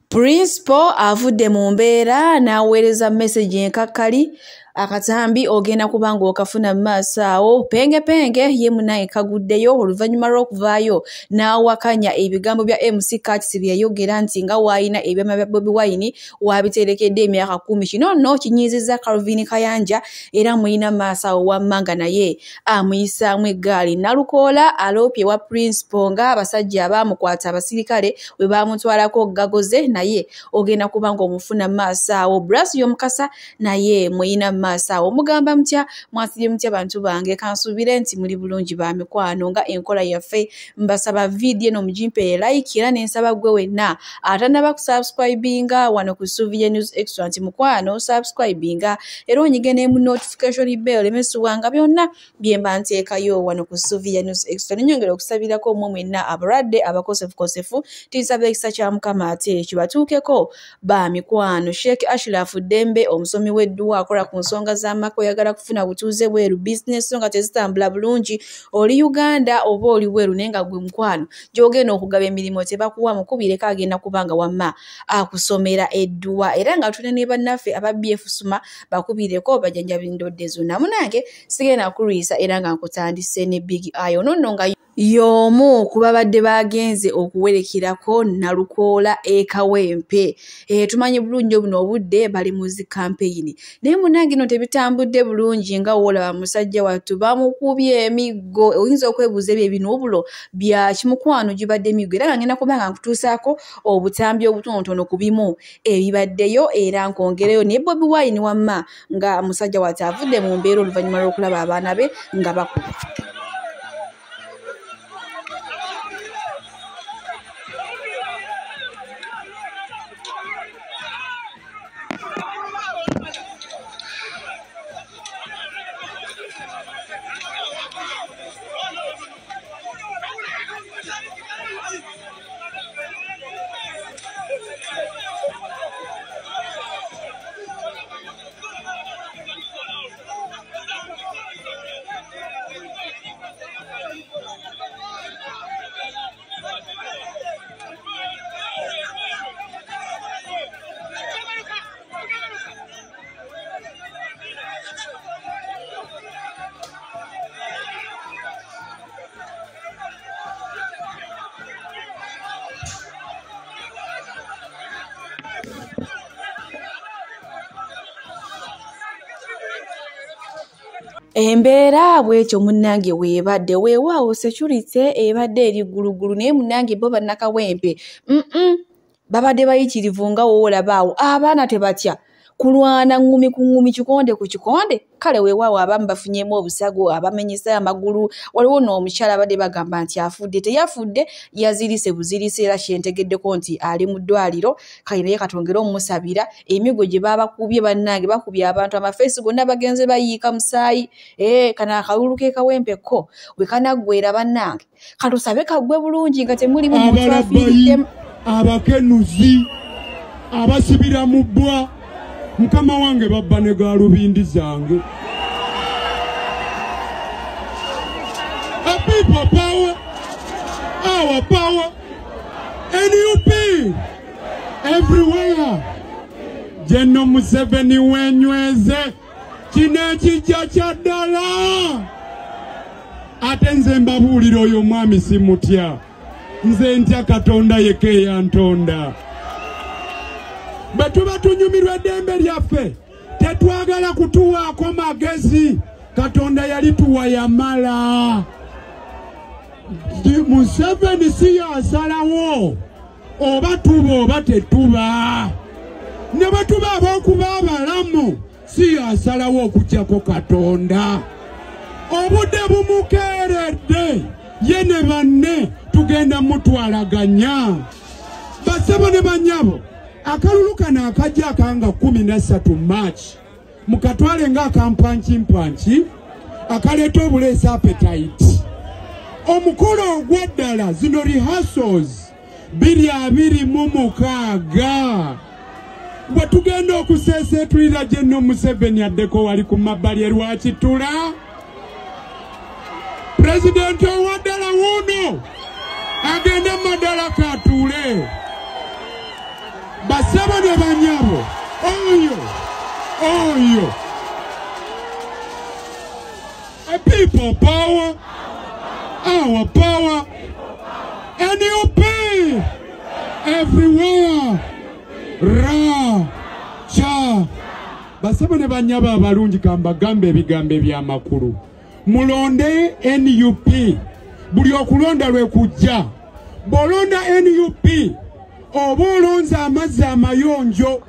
Principal avudde mu mbeera n'aweereza message enkakali akatambi ogenda kubanga okafuna maaso awo penge ye munaye kaguddeyo oluvannyuma lw'okuvaayo n'awakanya ebigambo bya MC Kati bye yayogera nti nga waayina ebyama bya Bobi Wine wabiterekedde emyaka 10 kino no kinyiizizza Calvin Kayanja era muyina maaso awo wammanga naye amuyisaamu eggaali Nalukoola aloopye wa Principal nga abasajja abaamukwata abasirikale bwe baamutwalako gagoze naye ogenda kubanga omufuna maaso awo Brasio Mukasa naye muyina maaso mugamba mutya mwasibye mutya bantu bange kansubire nti muli bulungi ba mikwano nga enkola yaffe mbasaba video no mujimpe like era nensaba gwe wenna atanaba ku subscribinga wano ku Suvia News Extra nti mukwano subscribinga era onyigene mu notification bell emesuwanga byonna byemba nteekayo wano ku Suvia News Extra ninyongera okusabirako mmwe mwenna abaradde abakosefu tinsabye ekisa kya Mukama ate kibatuukeko ba mikwano Sheikh Ashraf Dembe omusomi w'edduwa akola ku nsonga z'amaka oyagala kufuna butuuze bweru business nga tezitambula bulungi oli Uganda oba oli bweru naye nga gwe mukwano gy'ogenda okugaba emirimu tebakuwa mukubireko agenda kubanga wamma akusomera edduwa era nga tune ne bannaffe aba BF Suma bakubireko bajjanjabi ndodde zonna munange sigenda kulwisa era nga nkutandise ne Big Eye nonno nga y'omu kuba badde bagenze okuwerekerako Nalukoola Kawempe tumanyi bulungi buno obudde bali mu zi campaign naye munange no tebitambudde bulungi nga wolaba musajja wattu bamukubye emiggo oyinza okwebuuza ebyo ebinuubulo bya kimukwano gibadde emiggo era ngenda kubanga nkutuusaako obutambi obutonotono ku bimu ebibaddeyo era nkongereyo ne Bobi Wine wamma nga musajja wattu avudde mu mbeera oluvannyuma lw'okulaba abaana be nga bakuba. Embeera bwekyo munnange weebadde weewaawo security ebadde eri gulugulu naye munnange bo bannakawempe babadde bayitirivu nga woolabaawo abaana tebatya kulwana ngumi ku ngumi kikonde ku kikonde kale weewaawo abamu bafunyemu obusago abamenyesa amagulu waliwo n'omukyala abadde bagamba nti afudde teyafudde yazirise buzirise era kyentegeddeko nti ali mu ddwaliro kale naye katongera omusabira emigo gye babakubye bannange bakubye abantu amafeesi gonna bagenze bayiika musaayi kana akalulu Kawempeko we kanaggwera bannange katusabe kaggwe bulungi nga temulimu abalabayi abakenuzi abasibira mu bbwa Mukama wange babba ne galubindi zange. A people power, our power, NUP, everywhere. General Museveni wenyweze, kino ekijja kya ddala. Ate nze mbabuulira oyo mwami simutya. Nze ntya Katonda yeke yantonda. Batuba tunyumirwa eddembe lyaffe tetwagala kutuwaako magezi Katonda yali tuwa yamala Museveni si yasalawo oba tuba oba tetuba ne batuba ab'okuba abalamu si yasalawo okujjako Katonda obudde bumukeeredde ye ne banne tugenda mutwalaganya basebo ne banyabo akalulu kana akajja akanga 13 March mukatwale nga akampanchi akaleta obuleesa appetite omukolo ogwaddala zino rehearsals 226 bwe tugenda okuseeseetulira General Museveni addeko wali ku mabbali erwakitula President owaddala wuno agende Madaraka atuule basebo ne banyabo oyo a people power, our power, NUP everywhere. Ra cha basebo ne banyabo abalungi kamba gambe bigambe bya makulu mulonde NUP buli okulonda lwe kujja bolonda NUP oba olonza amazzi amayonjo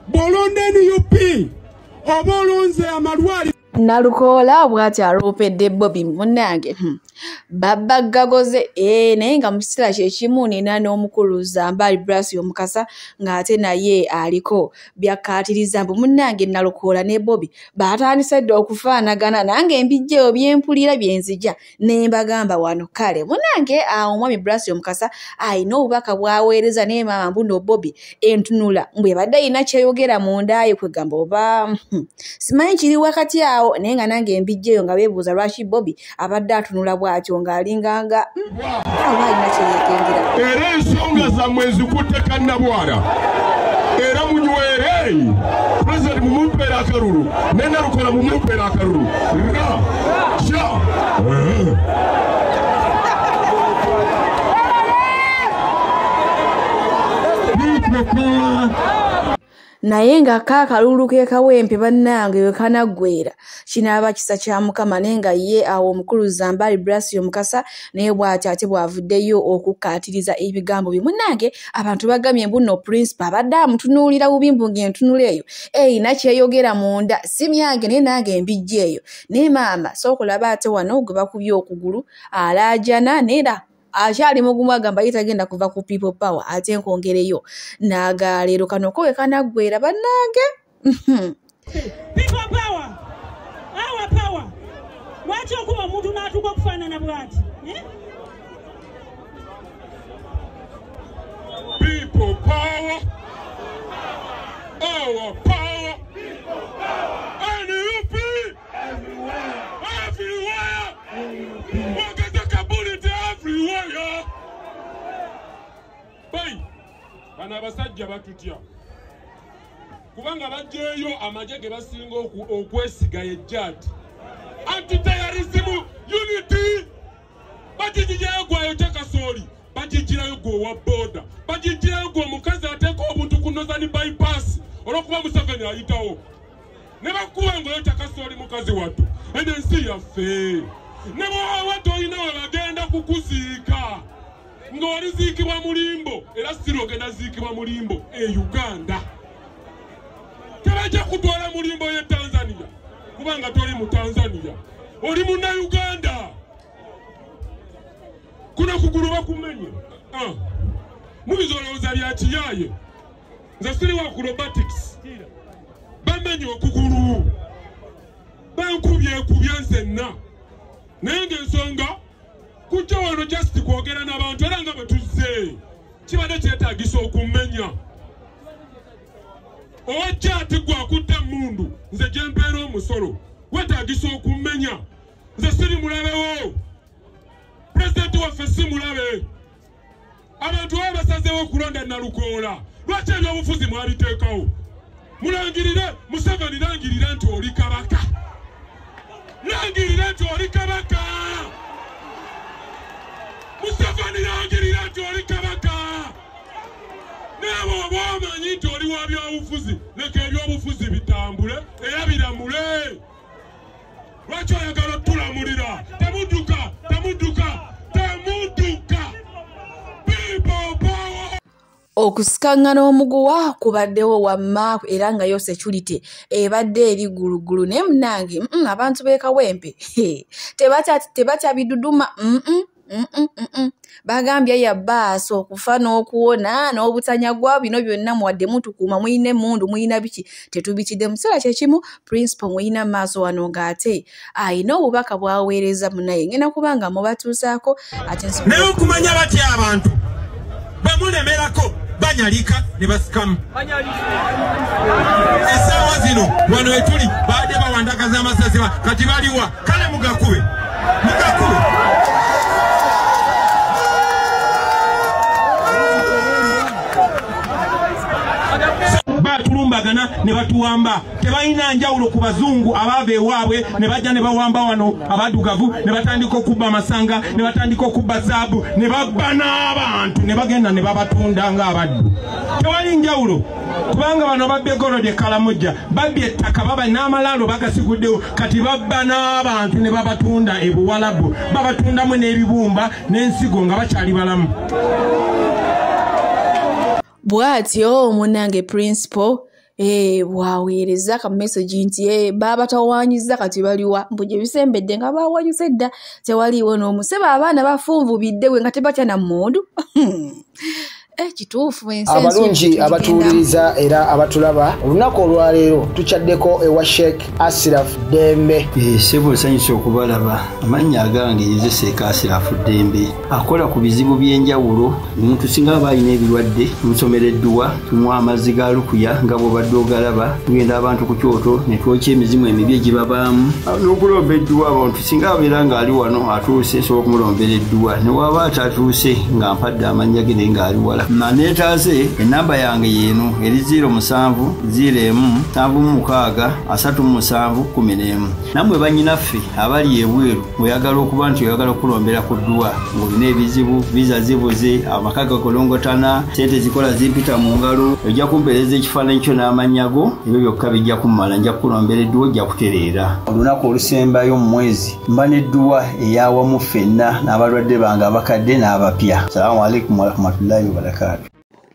bolonda NUP oba olonze amalwali Nalukoola bw'ati aloopedde Bobby munnange baba gagoze naye nga mu kiseera kyekimu nina n'omukulu Zambali Brasio Mukasa ng'ate naye aliko byakkaatiriza mbu munnange Nalukoola ne Bobby baatandise dda okufaanagana nange mbijjeyo byempulira byenzija ne mbagamba wano kale munnange awo omwami Brasio Mukasa ayina obubaka bw'aweereza naye maama mbuno Bobby entunula mbwe ebadde ayina kyeyogera munda ye kwegamba oba simanyi kiri wakati awo naye nga nange mbijjeyo nga beebuuza lwaki Bobby abadde atunula bw'atyo ng'alinganga aba alina kyeyeekengera era ensonga zammwe zikutte kannabwala era munywere pulezidenti mumumpeera akalulu ne Nalukoola mumumpeera akalulu naye nga kaakalulu ke kawempe bannange we kanaggwera kinaaba kisa kya Mukama naye nga ye awo omukulu Zambali Brasio Mukasa naye bw'ati ate bw'avuddeyo okukkaatiriza ebigambo bye munnange abantu bagamye mbuno principal abadde amutunuulira bubi mbu ng'entunula eyo eyina kyeyogera munda si byange naye nange mbijjeeyo naye maama sookulaba ate wano gwe bakubye okugulu alaajana neera akyali mugumu agamba ye tagenda kuva ku people power ate nkongereyo n'agaleero kano ko we kanaggwera bannange people power our power lwaki okuba omuntu n'atuuka okufaanana bw'ati people power our power NUP everywhere everywhere. Bye. Bana basajja batutya. Kubanga bajjeyo amaje ge basinga okwesiga ejjati. Anti-terrorism unity. Bajijirayo gwayo Chakasoli. Bajijirayo gwa border. Bajijirayo gwa mukazi ateko obuntu kunoza ni bypass. Olwokuba Museveni ayitawo. Ne bakuba ngoyo Chakasoli mukazi wattu. Ensi yaffe. Nebo watu ina bagenda kukuziika ng'oli ziikibwa mulimbo era siro genda ziikibwa mulimbo Uganda tebajja kutwala mulimbo ye Tanzania kubanga toli mu Tanzania oli mu Uganda kuna kugulu bakumenye mubizolowooza bya kiyaye nze siri wa acrobatics bamenye okugulu bankubye nzenna nenge ensonga kujja wano just kwogera n'abantu era nga bwe tuzze kibadde kyetaagisa okumenya ojja ati gwe akutta mundu nze gye mpeera omusolo wetaagisa okumenya nze siri mulabewo pulezidenti waffe si mulabe abantu baba basazeewo okulonda Nalukoola lwaki ebyobufuzi mwabiteekawo mulangirire Museveni langirira nti oli kabaka langirira nti oli kabaka Museveni langirira nti oli kabaka naabo oba omanyi nti oli wa byobufuzi leka ebyobufuzi bitambule era biramule lwaki oyagala tulamulira temudduka people power okusikangana omuguwa kubaddewo wamma era nga yo security ebadde eri gulugulu naye munnange abantu beekawempe tebatya biduduma bagambye yabbaasa okufa n'okuwona n'obutanyagwa bino byonna muwadde mutukuuma muyina emmundu muyina biki tetubitidde mu kiseera kyekimu principal muyina maaso wano ng'ate ayina obubaka bw'aweereza munaye ngenda kubanga mubatuusaako ate naye okumanya batya abantu bamulemerako banyalika ne basikamu essaawa zino wano wetuli baadde bawandagaza amasasi kati baliwa kale mugakube batulumbagana ne batuwamba tebalina njawulo ku bazungu abaava ewaabwe ne bajja ne bawamba wano abadugavu ne batandika okubba amasanga ne batandika okubba zaabu ne babba n'abantu ne bagenda ne babatunda ng'abaddu tewali njawulo kubanga bano babbe Gorode Kalamoja babbe ettaka baba n'amalaalo bagasiguddewo kati babba n'abantu ne babatunda e Buwalabu babatundamu n'ebibumba n'ensigo nga bakyali balamu. Bwatyo munange principal bwaweereza ka message nti baba tawanyiza kati baliwa mbuje bisembedde nga bawanyuse dda tewaliwo n'omuseba abaana bafunvu biddewe nga tebatya na mmundu. Kituufu abalungi abatuuliriza era abatulaba olunaku olwaleero tukyaddeko ewa Sheikh Ashraf Dembe. Sebo sanyusa okubalaba amannya agange yeze Sheikh Ashraf Dembe akola ku bizibu by'enjawulo omuntu singa aba alina ebirwadde musomereddwa tunywa amazzi ga lukuya nga bw'obadde ogalaba tugenda abantu ku kyoto ne twokya emizimu emibi egibabaamu n'okulombeddwa abantu singa abeera ng'ali wano atuuse sobola okumulombereddwa ne waba atatuuse nga mpadde amannya ge naye ng'ali wala manetaze enamba yange yeno eri 0707763711 namwe banyinaffe abali ebweru oyagala okuba nti oyagala okulombera ku ddwa ng'olina ebizibu viza zibuze amaka gakolongotana sente zikola zimpita mu ngalo ojja kumpeereza ekifaananyi kyo n'amanyago ebyo byokka bijja kummala nja kukulombera edduwa ojja kutereera olunaku olusembayo mu mwezi mba n'edduwa eyawamu ffenna n'abalwadde bange abakadde n'abapya. Salaamu alaikum warahmatullahi wabarakatuh.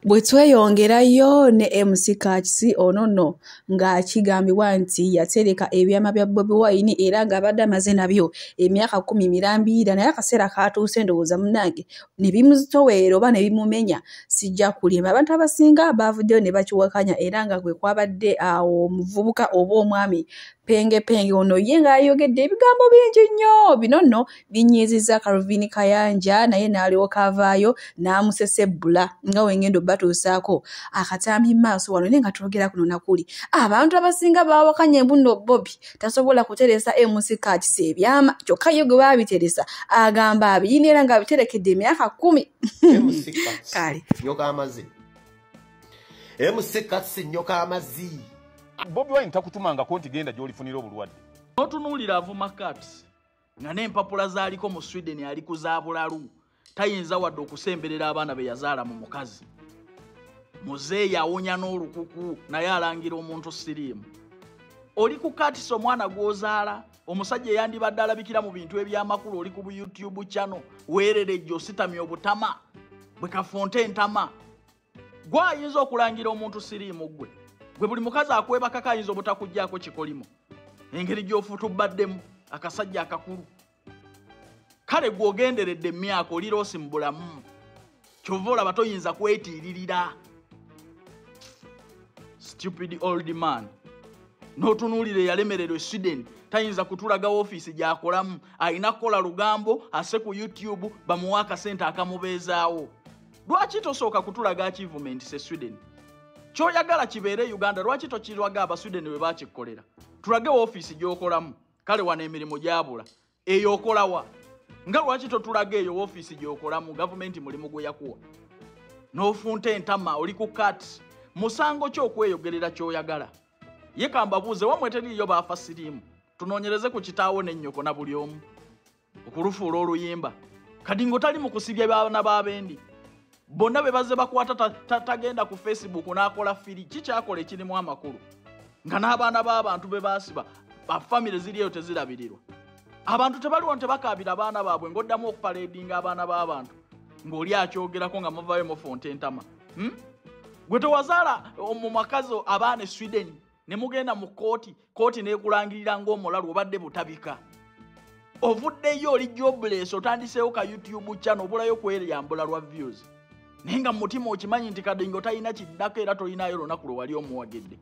Bwe tweyongerayo ne MC Kachisi ono ng'akigambibwa nti yatereka ebyama bya Bobi Wine era ng'abadde amaze nabyo emyaka 10 mirambiira naye akaseera katuuse ndowooza munnange ne bimuzitoweera oba ne bimumenya sijja kulimba. Abantu abasinga baavuddeyo ne bakiwakanya era nga kwe kwabadde awo omuvubuka oba omwami penge ono ye ng'ayogedde ebigambo bingi nnyo bino nno binyiizizza Calvin Kayanja naye n'alyoka avaayo n'amusesebbula nga wengendo batuusaako akatambi maaso wano naye nga twogera kuno nakuli abantu abasinga baawakanya embuno Bobby tasobola kuteresa MC Kachisi ebyama kyokka ye gwe baabiteresa agamba abiyina era ng'abiterekedde emyaka 10 kale nyoka amazi MC Kachisi nyoka amazi Bobi Wine takutumanga konti genda gy'olifunira obulwadde. Otunuulira avuma Kachisi nga n'empapula zaaliko mu Sweden ali kuzaabulalu tayinza wadde okusemberera abaana be yazaala mu mukazi. Muzeeyi awonya n'olukuku naye alangira omuntu siriimu. Oli ku Kachisi omwana gw'ozaala omusajja eyandibadde alabikira mu bintu eby'amakulu oli ku YouTube channel weererejja ositamye obutama bwe kafonte entama gwayinza okulangira omuntu siriimu gwe. Gwe buli mukazi akwebaka kayinza obutakujjaako kikolimo engeri gy'ofutubaddemu akasajja akakulu kale gw'ogenderedde emyaka oli loosi mu bulamu kyova olaba toyinza kwetiiririra. Stupid old man n'otunuulire yalemererwa e Sweden tayinza kutulaga ofiisi gy'akolamu alina kukola lugambo asse ku YouTube bamuwa akasente akamubeezaawo. Lwaki tosooka kutulaga achievement e Sweden? Kyoyagala kibeere Uganda lwaki tokirwaga aba Sweden bwe bakikolera? Tulage ofiisi gy'okolamu kale wana emirimu gyabula eyo okolawa nga lwaki totulaga eyo ofiisi gy'okolamu gavumenti mulimu gwe yakuwa n'ofunta entama oli ku Kachisi musango ki okweyogerera kyoyagala? Ye kambabuuze wamwe teriyo baafa siriimu tunoonyereze ku kitaawo n'ennyoko na buli omu okulufuula oluyimba kadingo tali mu kusibya baana b'abendi bonna be bazze bakwata tagenda ku Facebook n'akola firi kikyakola ekirimu amakulu nga n'abaana b'abantu be baasiba bafamire ziriyo tezirabirirwa. Abantu tebaliwo tebakaabira abaana baabwe ng'oddamu okupaledinga abaana b'abantu ng'oli akyogerako nga muvaayo mufonte entama. Gwe tewazaala mu makazi abaana e Sweden ne mugenda mu kooti n'ekulangirira ng'omulalu obadde butabika. Ovuddeyo oli jobless otandiseewo ka YouTube channel obulayo kweyambula lwa views. Naye nga mu mutima okimanyi nti kadingo talina kiddako era tolinayo lunaku lwe wali omuwagedde.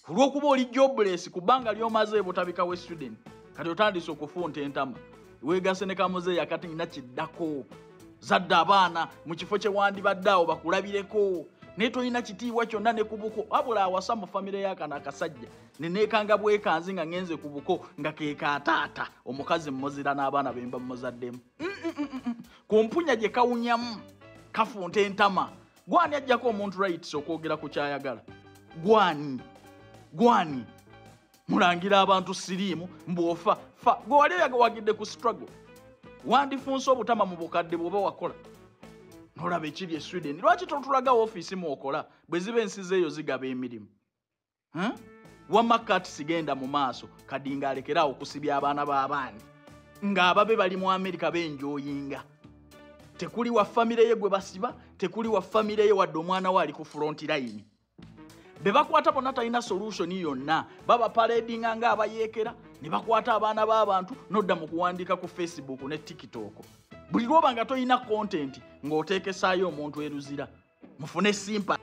Olw'okuba oli jobless ku bbanga ly'omaze butabika we Sweden kati otandise okufunta entama weegase ne kamuzeeyi akati nina kiddako zadde abaana mu kifo kye wandibadde awo bakulabireko naye tolina kitiibwa kyonna ne ku buko wabula awasa mu famire y'akano akasajja ne neekanga bwekanzi nga ngenze ku buko nga ke kaataata omukazi mmuzira n'abaana be mba mmuzaddemu. Ku mpunya gye kawunyamu kafunta entama gwani ajjako omuntu rights okwogera ku kyayagala gwani mulangira abantu sirimu mbofa fa gwe wali wagidde ku struggle wandifunsa obutama mu bukadde bwoba wakola nolaba ekiri e Sweden lwaki totulaga office mu okola bwe ziba ensize eyo zigaba emirimu wamakati sigenda mu maaso kadinga alekera okusibya abaana b'abaani ng'ababe bali mu Amerika benjoyinga tekuli wa famire ye gwe basiba tekuli wa famire ye wadde omwana we ali ku front line be bakwata bonna talina solution yonna baba paradinga ng'abayeekera ne bakwata abaana b'abantu nodda mu kuwandiika ku Facebook ne TikTok buli lwoba nga toyina content ng'oteekesaayo omuntu eruzira mufune simpa